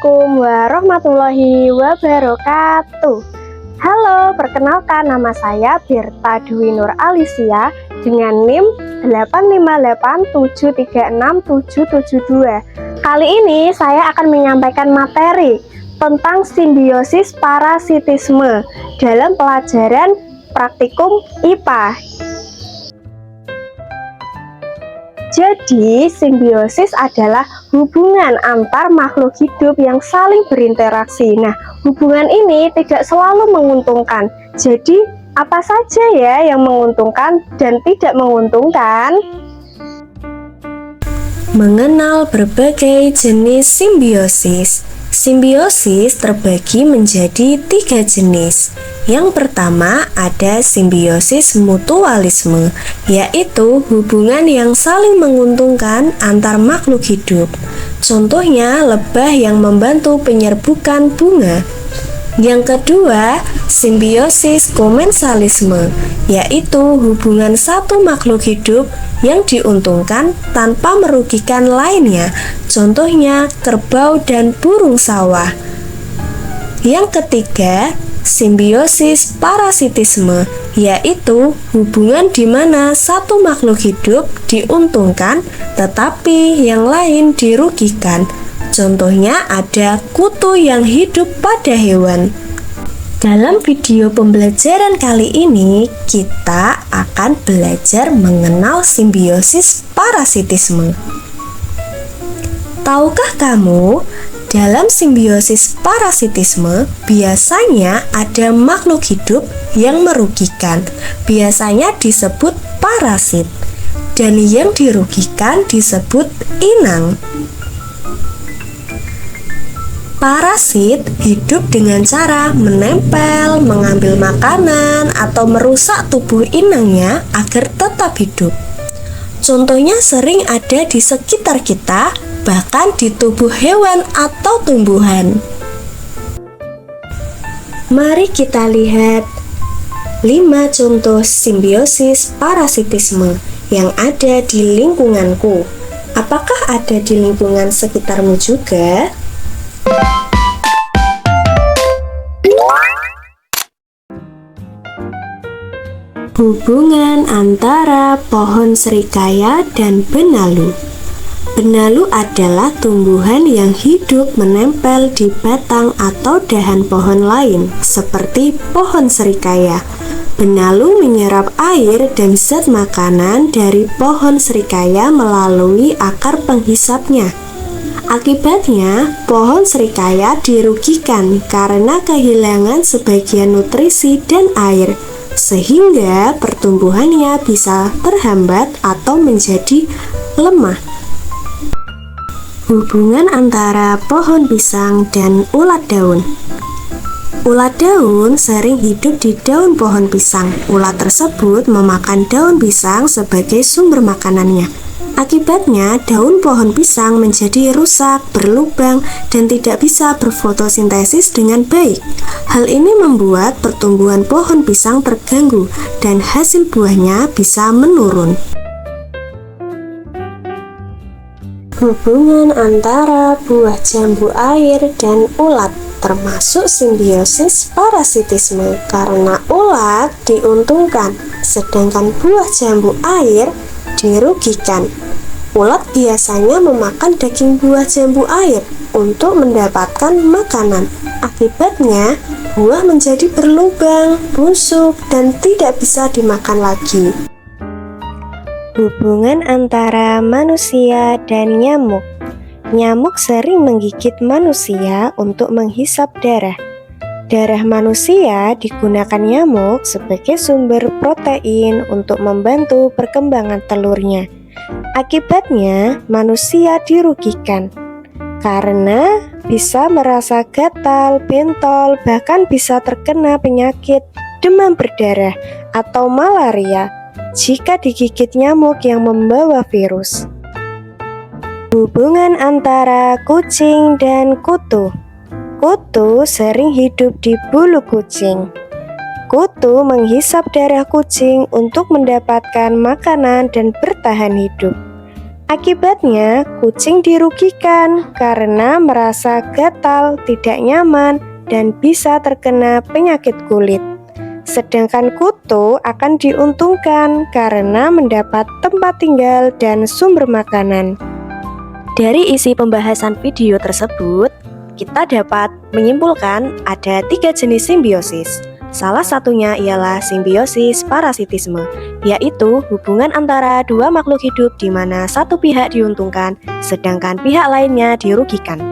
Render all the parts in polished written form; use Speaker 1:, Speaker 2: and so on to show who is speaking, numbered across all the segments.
Speaker 1: Assalamualaikum warahmatullahi wabarakatuh. Halo, perkenalkan nama saya Birta Dwi Nur Alicia dengan NIM 858736772. Kali ini saya akan menyampaikan materi tentang simbiosis parasitisme dalam pelajaran praktikum IPA. Jadi, simbiosis adalah hubungan antar makhluk hidup yang saling berinteraksi. Nah, hubungan ini tidak selalu menguntungkan. Jadi, apa saja ya yang menguntungkan dan tidak menguntungkan?
Speaker 2: Mengenal berbagai jenis simbiosis. Simbiosis terbagi menjadi 3 jenis. Yang pertama ada simbiosis mutualisme, yaitu hubungan yang saling menguntungkan antar makhluk hidup. Contohnya lebah yang membantu penyerbukan bunga. Yang kedua, simbiosis komensalisme, yaitu hubungan satu makhluk hidup yang diuntungkan tanpa merugikan lainnya. Contohnya kerbau dan burung sawah. Yang ketiga, simbiosis parasitisme, yaitu hubungan di mana satu makhluk hidup diuntungkan tetapi yang lain dirugikan. Contohnya ada kutu yang hidup pada hewan. Dalam video pembelajaran kali ini, kita akan belajar mengenal simbiosis parasitisme. Tahukah kamu, dalam simbiosis parasitisme biasanya ada makhluk hidup yang merugikan, biasanya disebut parasit, dan yang dirugikan disebut inang. Parasit hidup dengan cara menempel, mengambil makanan, atau merusak tubuh inangnya agar tetap hidup. Contohnya sering ada di sekitar kita, bahkan di tubuh hewan atau tumbuhan. Mari kita lihat 5 contoh simbiosis parasitisme yang ada di lingkunganku. Apakah ada di lingkungan sekitarmu juga? Hubungan antara pohon serikaya dan benalu. Benalu adalah tumbuhan yang hidup menempel di batang atau dahan pohon lain, seperti pohon serikaya. Benalu menyerap air dan zat makanan dari pohon serikaya melalui akar penghisapnya. Akibatnya, pohon serikaya dirugikan karena kehilangan sebagian nutrisi dan air, sehingga pertumbuhannya bisa terhambat atau menjadi lemah. Hubungan antara pohon pisang dan ulat daun. Ulat daun sering hidup di daun pohon pisang. Ulat tersebut memakan daun pisang sebagai sumber makanannya. Akibatnya, daun pohon pisang menjadi rusak, berlubang, dan tidak bisa berfotosintesis dengan baik. Hal ini membuat pertumbuhan pohon pisang terganggu dan hasil buahnya bisa menurun. Hubungan antara buah jambu air dan ulat termasuk simbiosis parasitisme karena ulat diuntungkan, sedangkan buah jambu air dirugikan. Ulat biasanya memakan daging buah jambu air untuk mendapatkan makanan. Akibatnya, buah menjadi berlubang, busuk, dan tidak bisa dimakan lagi. Hubungan antara manusia dan nyamuk. Nyamuk sering menggigit manusia untuk menghisap darah. Darah manusia digunakan nyamuk sebagai sumber protein untuk membantu perkembangan telurnya. Akibatnya, manusia dirugikan karena bisa merasa gatal, bentol, bahkan bisa terkena penyakit demam berdarah atau malaria jika digigit nyamuk yang membawa virus. Hubungan antara kucing dan kutu. Kutu sering hidup di bulu kucing. Kutu menghisap darah kucing untuk mendapatkan makanan dan bertahan hidup.
Speaker 1: Akibatnya, kucing dirugikan karena merasa gatal, tidak nyaman, dan bisa terkena penyakit kulit. Sedangkan kutu akan diuntungkan karena mendapat tempat tinggal dan sumber makanan. Dari isi pembahasan video tersebut, kita dapat menyimpulkan ada 3 jenis simbiosis. Salah satunya ialah simbiosis parasitisme, yaitu hubungan antara dua makhluk hidup di mana satu pihak diuntungkan, sedangkan pihak lainnya dirugikan.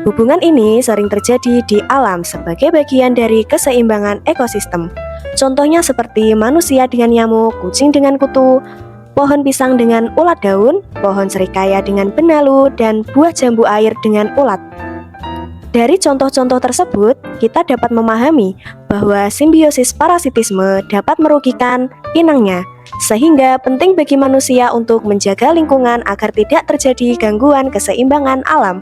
Speaker 1: Hubungan ini sering terjadi di alam sebagai bagian dari keseimbangan ekosistem. Contohnya seperti manusia dengan nyamuk, kucing dengan kutu, pohon pisang dengan ulat daun, pohon serikaya dengan benalu, dan buah jambu air dengan ulat. Dari contoh-contoh tersebut, kita dapat memahami bahwa simbiosis parasitisme dapat merugikan inangnya, sehingga penting bagi manusia untuk menjaga lingkungan agar tidak terjadi gangguan keseimbangan alam.